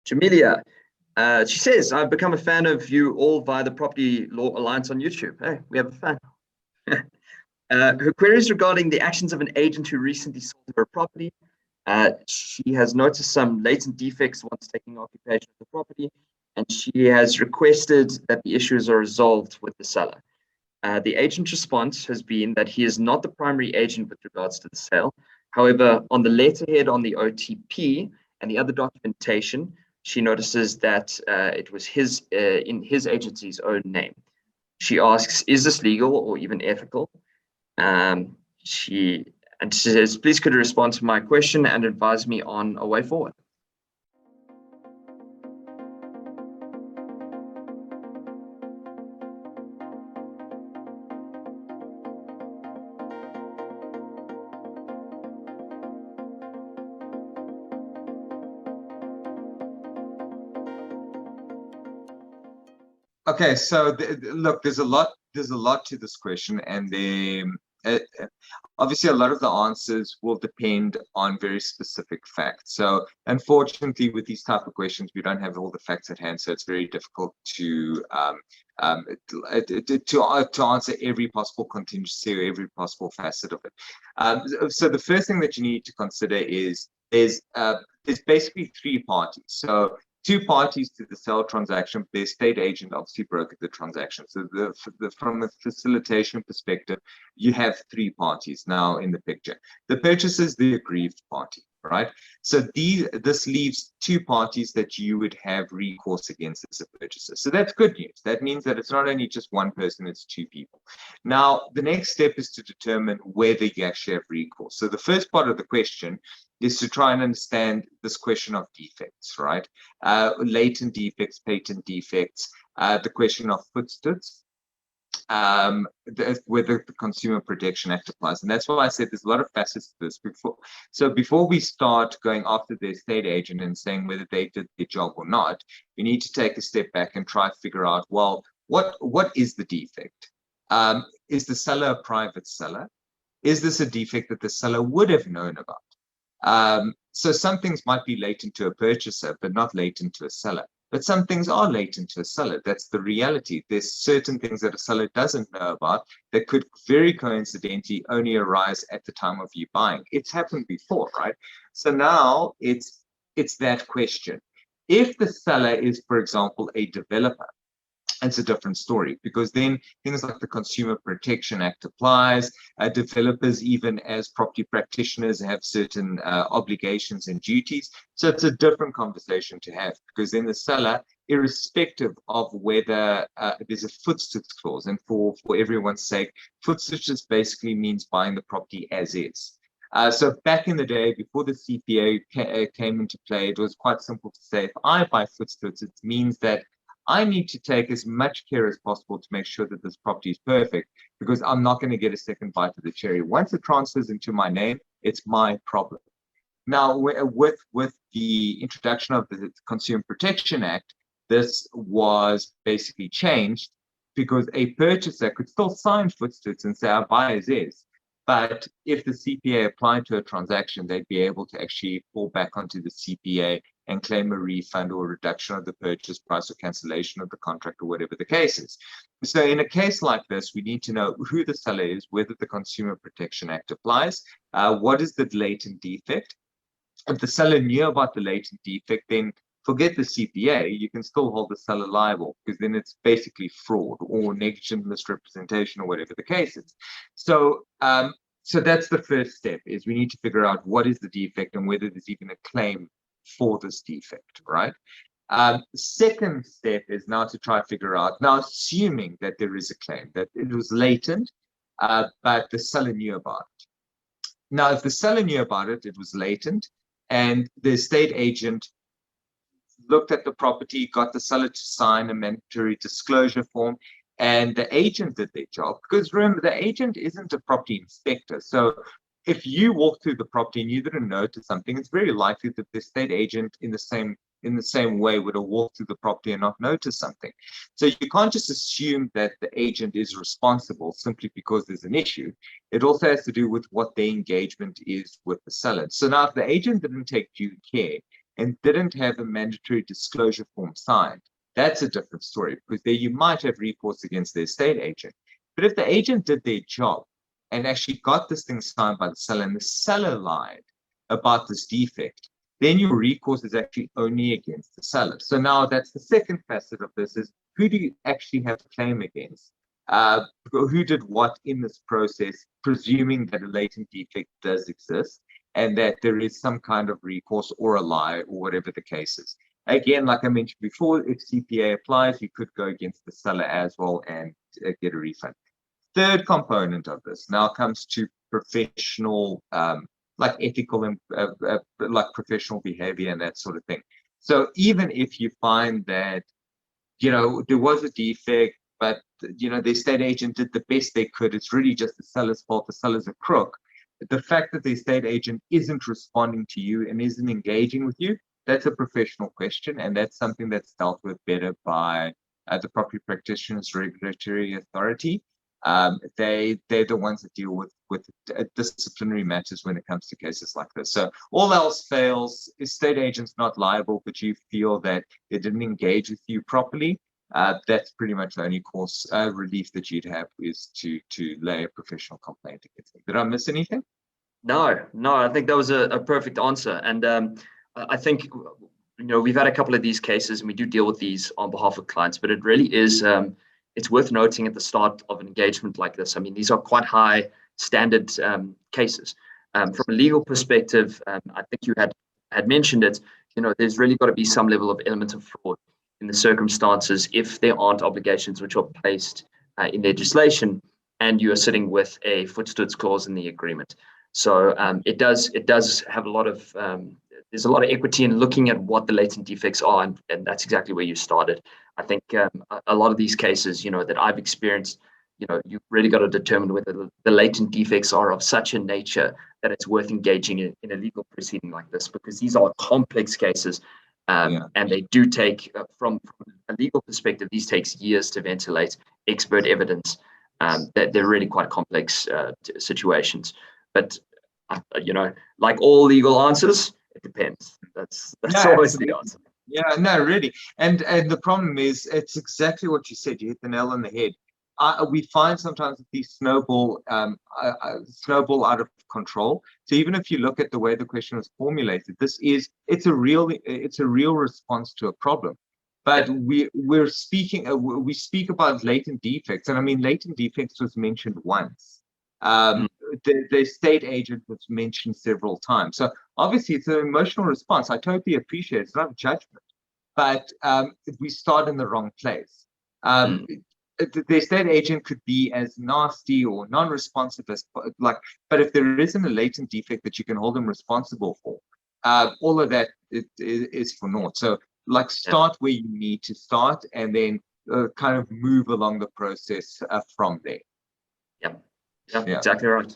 Jamelia, she says, I've become a fan of you all via the Property Law Alliance on YouTube. Hey, we have a fan. Her queries regarding the actions of an agent who recently sold her property. She has noticed some latent defects once taking occupation of the property, and she has requested that the issues are resolved with the seller. The agent's response has been that he is not the primary agent with regards to the sale. However, on the letterhead on the OTP and the other documentation, she notices that it was in his agency's own name. She asks, is this legal or even ethical? She says, please could you respond to my question and advise me on a way forward? Okay, so look, there's a lot to this question, and obviously a lot of the answers will depend on very specific facts. So unfortunately, with these type of questions, we don't have all the facts at hand, so it's very difficult to answer every possible contingency or every possible facet of it. So the first thing that you need to consider is there's basically three parties. So two parties to the sale transaction. The estate agent obviously brokered the transaction. So from a facilitation perspective, you have three parties now in the picture. The purchaser is the aggrieved party, right? So this leaves two parties that you would have recourse against as a purchaser. So that's good news. That means that it's not only just one person, it's two people. Now, the next step is to determine whether you actually have recourse. So the first part of the question is to try and understand this question of defects, right? Latent defects, patent defects, the question of footstods, whether the Consumer Protection Act applies. And that's why I said there's a lot of facets to this. Before we start going after the estate agent and saying whether they did their job or not, we need to take a step back and try to figure out, well, what is the defect? Is the seller a private seller? Is this a defect that the seller would have known about? So some things might be latent to a purchaser, but not latent to a seller. But some things are latent to a seller. That's the reality. There's certain things that a seller doesn't know about that could very coincidentally only arise at the time of you buying. It's happened before, right? So now it's that question. If the seller is, for example, a developer, it's a different story, because then things like the Consumer Protection Act applies. Developers, even as property practitioners, have certain obligations and duties. So it's a different conversation to have, because then the seller, irrespective of whether there's a footstood clause, and for everyone's sake, footstood basically means buying the property as is. So back in the day, before the CPA came into play, it was quite simple to say, if I buy footstoods, it means that I need to take as much care as possible to make sure that this property is perfect, because I'm not going to get a second bite of the cherry. Once it transfers into my name, it's my problem. Now, with the introduction of the Consumer Protection Act, this was basically changed, because a purchaser could still sign footstoods and say, I buy as is. But if the CPA applied to a transaction, they'd be able to actually fall back onto the CPA and claim a refund or a reduction of the purchase price or cancellation of the contract, or whatever the case is. So in a case like this, we need to know who the seller is, whether the Consumer Protection Act applies, what is the latent defect. If the seller knew about the latent defect, then forget the CPA, you can still hold the seller liable, because then it's basically fraud or negligent misrepresentation or whatever the case is. So that's the first step, is we need to figure out what is the defect and whether there's even a claim for this defect, right? Second step is now to try to figure out, now assuming that there is a claim, that it was latent, but the seller knew about it. Now, if the seller knew about it, it was latent, and the estate agent looked at the property, got the seller to sign a mandatory disclosure form, and the agent did their job. Because remember, the agent isn't a property inspector. So if you walk through the property and you didn't notice something, it's very likely that the estate agent in the same way would have walked through the property and not noticed something. So you can't just assume that the agent is responsible simply because there's an issue. It also has to do with what their engagement is with the seller. So now if the agent didn't take due care and didn't have a mandatory disclosure form signed, that's a different story, because there you might have recourse against the estate agent. But if the agent did their job and actually got this thing signed by the seller, and the seller lied about this defect, then your recourse is actually only against the seller. So now that's the second facet of this, is who do you actually have to claim against? Who did what in this process, presuming that a latent defect does exist and that there is some kind of recourse or a lie or whatever the case is. Again, like I mentioned before, if CPA applies, you could go against the seller as well and get a refund. Third component of this now comes to professional, like ethical and like professional behavior and that sort of thing. So even if you find that, there was a defect, but the estate agent did the best they could, it's really just the seller's fault, the seller's a crook. The fact that the estate agent isn't responding to you and isn't engaging with you, that's a professional question, and that's something that's dealt with better by the Property Practitioners Regulatory Authority. They're the ones that deal with disciplinary matters when it comes to cases like this. So all else fails, estate agent's not liable, but you feel that they didn't engage with you properly, that's pretty much the only course relief that you'd have, is to lay a professional complaint against them. Did I miss anything? No, I think that was a perfect answer. And I think, we've had a couple of these cases and we do deal with these on behalf of clients, but it really is, it's worth noting at the start of an engagement like this. I mean, these are quite high standard cases. From a legal perspective, I think you had mentioned it, there's really got to be some level of element of fraud in the circumstances if there aren't obligations which are placed in legislation and you are sitting with a footstood clause in the agreement. So it does have a lot of, there's a lot of equity in looking at what the latent defects are, and that's exactly where you started. I think a lot of these cases, that I've experienced, you've really got to determine whether the latent defects are of such a nature that it's worth engaging in a legal proceeding like this, because these are complex cases. And they do take, from a legal perspective, these takes years to ventilate expert evidence. That they're really quite complex situations. But like all legal answers, it depends. That's always the answer. Yeah, no, really. And the problem is, it's exactly what you said. You hit the nail on the head. We find sometimes that these snowball out of control. So even if you look at the way the question was formulated, it's a real response to a problem. But we speak about latent defects, and I mean, latent defects was mentioned once. The estate agent was mentioned several times. So obviously it's an emotional response. I totally appreciate it. It's not a judgment, but we start in the wrong place. The estate agent could be as nasty or non-responsive as but if there isn't a latent defect that you can hold them responsible for, all of that is for naught. So start where you need to start, and then kind of move along the process from there. Yeah, exactly right.